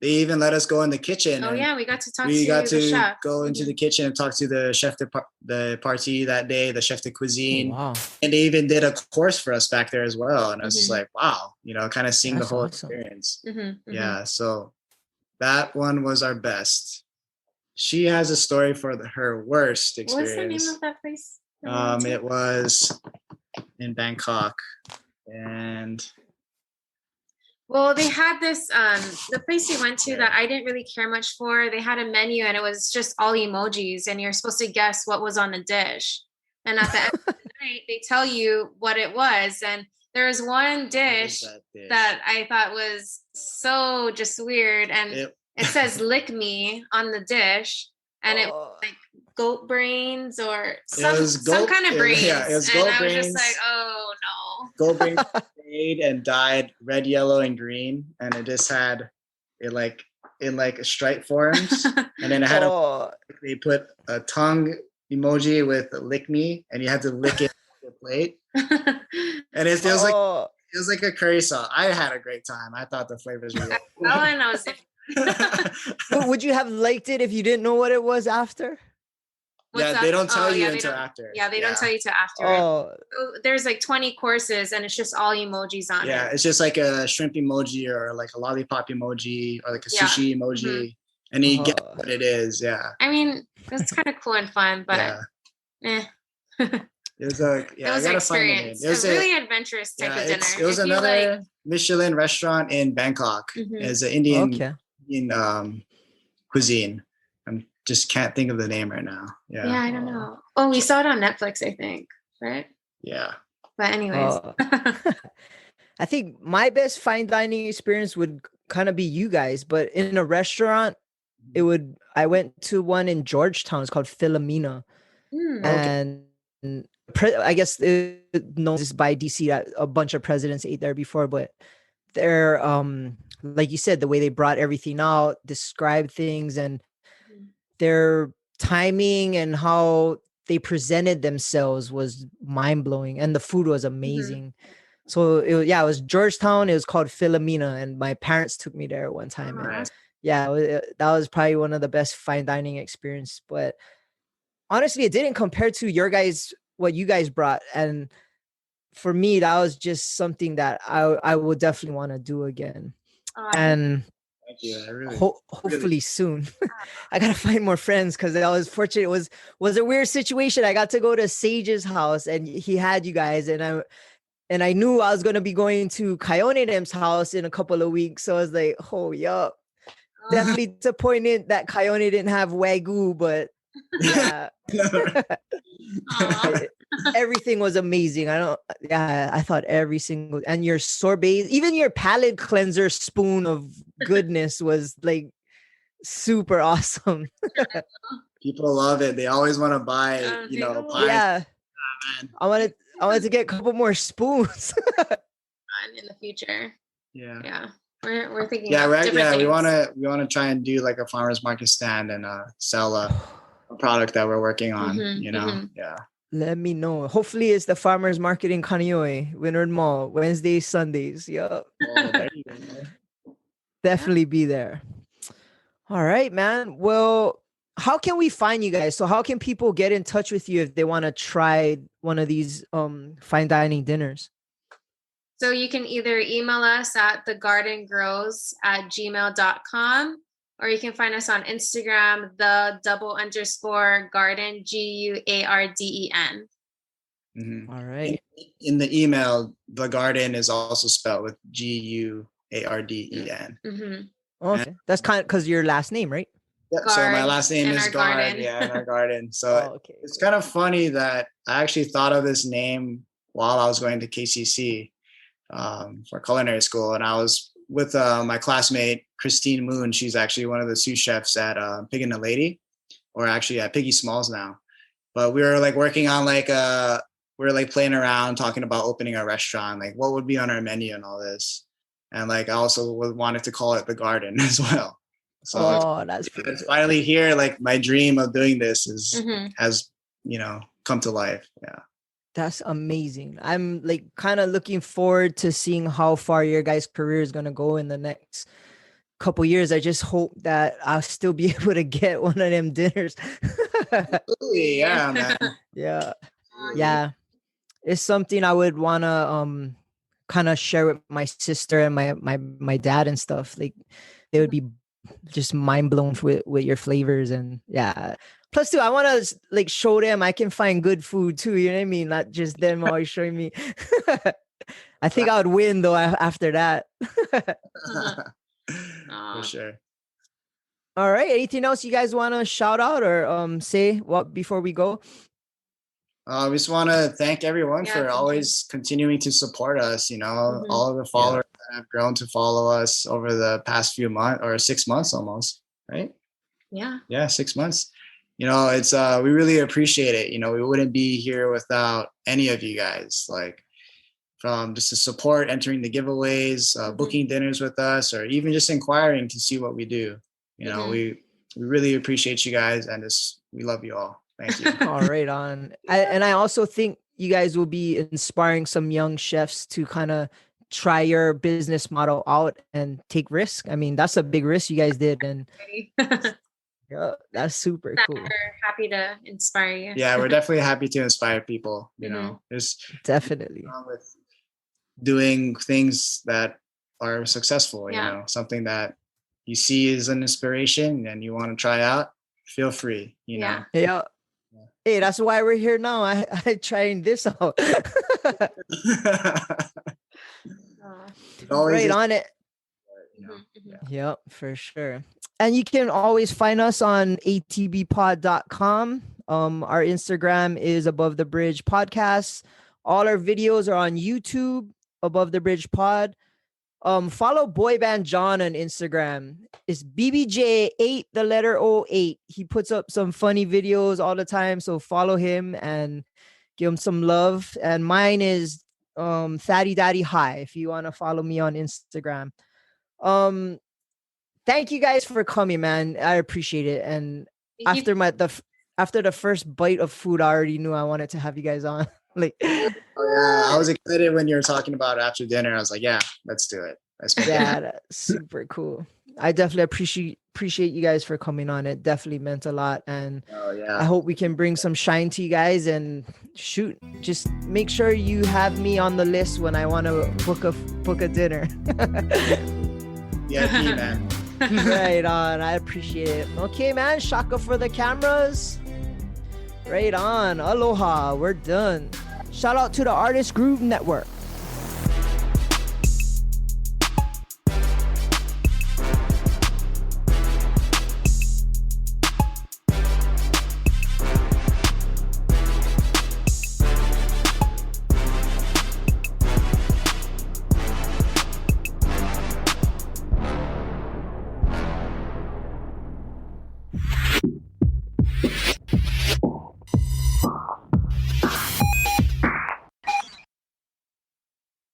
they even let us go in the kitchen. Oh yeah, we got to talk to the chef. Go into the kitchen and talk to the chef de partie that day, the chef de cuisine. Oh, wow. And they even did a course for us back there as well. And I was just like, wow, kind of seeing the whole experience. Yeah, so that one was our best. She has a story for her worst experience. What's the name of that place? It was in Bangkok, and well, they had this the place we went to that I didn't really care much for. They had a menu and it was just all emojis, and you're supposed to guess what was on the dish. And at the end of the night, they tell you what it was. And there was one dish that I thought was so just weird. And it says lick me on the dish. And it was like goat brains or some kind of brains. Yeah, it was and goat I was brains. just like, oh no. Goat brains made and dyed red, yellow, and green. And it just had it like in like stripe forms. And then it had they put a tongue emoji with lick me, and you had to lick it off your plate. And it was like a curry sauce. I had a great time. I thought the flavors were good. All I know is Would you have liked it if you didn't know what it was after? They don't tell you until after. Yeah, they don't tell you till after. There's like 20 courses and it's just all emojis on it. Yeah, it's just like a shrimp emoji or like a lollipop emoji or like a sushi emoji. Mm-hmm. And you get what it is. Yeah. I mean, it's kind of cool and fun, but it was an experience. It was a really adventurous type of dinner. It was another Michelin restaurant in Bangkok. It's an Indian cuisine. I just can't think of the name right now. Yeah, I don't know. Oh, we saw it on Netflix, I think, right? Yeah. But anyways. I think my best fine dining experience would kind of be you guys, but in a restaurant, I went to one in Georgetown. It's called Philomena. And I guess it's known by DC that a bunch of presidents ate there before, but they're like you said, the way they brought everything out, described things, and their timing and how they presented themselves was mind-blowing, and the food was amazing. So it was Georgetown. It was called Philomena, and my parents took me there one time. And that was probably one of the best fine dining experience. But honestly, it didn't compare to what you guys brought. And for me, that was just something that I would definitely want to do again. And thank you. I really, hopefully soon. I gotta find more friends because I was fortunate. It was a weird situation. I got to go to Sage's house and he had you guys, and I knew I was gonna be going to Kayone house in a couple of weeks. So I was like, yup. Definitely disappointed that Kayone didn't have Wagyu, but yeah. Everything was amazing. I thought every single, and your sorbet, even your palate cleanser spoon of goodness was like super awesome. People love it. They always want to buy, pies. Yeah. I wanted to get a couple more spoons. In the future. Yeah. We're thinking. We want to try and do like a farmer's market stand and sell a product that we're working on. Yeah. Let me know. Hopefully it's the farmer's market in Kaneohe, Winard Mall, Wednesdays, Sundays. Yup. Definitely be there. All right, man. Well, how can we find you guys? So how can people get in touch with you if they want to try one of these fine dining dinners? So you can either email us at thegardengirls@gmail.com, or you can find us on Instagram, _Garden, GUARDEN. All right. In the email, the Garden is also spelled with GUARDEN. Okay. That's kind of because your last name, right? Yep. So my last name is Guard. Yeah, in our garden. So it's kind of funny that I actually thought of this name while I was going to KCC for culinary school, and I was with my classmate Christine Moon. She's actually one of the sous chefs at Pig and the Lady, or actually at Piggy Smalls now. But we were like working on we were like playing around, talking about opening a restaurant, like what would be on our menu and all this. And like I also wanted to call it the Garden as well. So that's it's finally here. Like my dream of doing this has come to life. Yeah. That's amazing. I'm like kind of looking forward to seeing how far your guys' career is going to go in the next couple years. I just hope that I'll still be able to get one of them dinners. Absolutely, yeah, man. Yeah. It's something I would want to kind of share with my sister and my dad and stuff. Like they would be just mind blown with your flavors, and yeah. Plus, too, I want to like show them I can find good food too. You know what I mean? Not just them always showing me. I think I would win though after that. For sure. All right. Anything else you guys want to shout out or say before we go? We just want to thank everyone for always continuing to support us. You know, all of the followers that have grown to follow us over the past few months or 6 months almost, right? Yeah, 6 months. You know, it's we really appreciate it. You know, we wouldn't be here without any of you guys. Like from just the support, entering the giveaways, booking dinners with us, or even just inquiring to see what we do. You know, we really appreciate you guys, and we love you all. Thank you. All right, on. I also think you guys will be inspiring some young chefs to kind of try your business model out and take risk. I mean, that's a big risk you guys did, and yeah, that's super cool. We're happy to inspire you. Yeah, we're definitely happy to inspire people. You know, there's definitely with doing things that are successful. You know, something that you see as an inspiration and you want to try out. Feel free. You know. Yeah. Hey, that's why we're here now. I trying this out. Right on it. Yep, for sure. And you can always find us on ATBpod.com. Our Instagram is Above the Bridge Podcast. All our videos are on YouTube, Above the Bridge Pod. Follow Boyband John on Instagram. It's BBJ8, the letter 08. He puts up some funny videos all the time, so follow him and give him some love. And mine is Thaddy Daddy High if you want to follow me on Instagram. Thank you guys for coming, man. I appreciate it. And after the first bite of food, I already knew I wanted to have you guys on. Like, I was excited when you were talking about it after dinner. I was like, yeah, let's do it. That's super cool. I definitely appreciate you guys for coming on. It definitely meant a lot, and I hope we can bring some shine to you guys. And shoot, just make sure you have me on the list when I want to book a dinner. Yeah, man. Right on. I appreciate it. Okay, man. Shaka for the cameras. Right on. Aloha. We're done. Shout out to the Artist Groove Network.